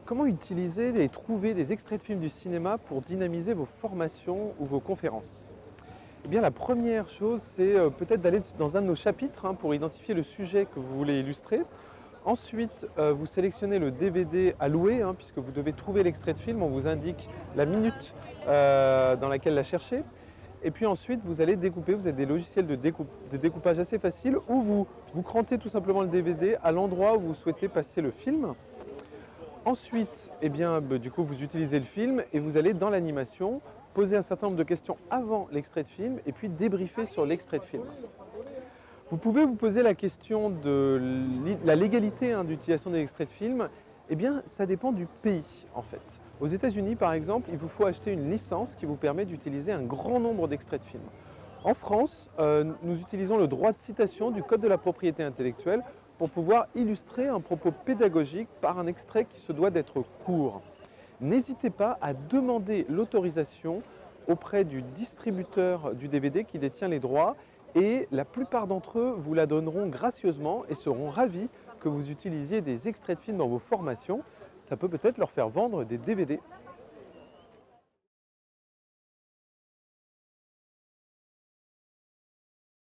Comment utiliser et trouver des extraits de films du cinéma pour dynamiser vos formations ou vos conférences? Eh bien, la première chose, c'est peut-être d'aller dans un de nos chapitres pour identifier le sujet que vous voulez illustrer. Ensuite, vous sélectionnez le DVD à louer, puisque vous devez trouver l'extrait de film. On vous indique la minute dans laquelle la chercher. Et puis ensuite, vous allez découper. Vous avez des logiciels de découpage assez faciles où vous crantez tout simplement le DVD à l'endroit où vous souhaitez passer le film. Ensuite, du coup, vous utilisez le film et vous allez dans l'animation poser un certain nombre de questions avant l'extrait de film et puis débriefer sur l'extrait de film. Vous pouvez vous poser la question de la légalité d'utilisation des extraits de film. Eh bien, ça dépend du pays en fait. Aux États-Unis, par exemple, il vous faut acheter une licence qui vous permet d'utiliser un grand nombre d'extraits de films. En France, nous utilisons le droit de citation du Code de la propriété intellectuelle pour pouvoir illustrer un propos pédagogique par un extrait qui se doit d'être court. N'hésitez pas à demander l'autorisation auprès du distributeur du DVD qui détient les droits et la plupart d'entre eux vous la donneront gracieusement et seront ravis que vous utilisiez des extraits de films dans vos formations. Ça peut peut-être leur faire vendre des DVD.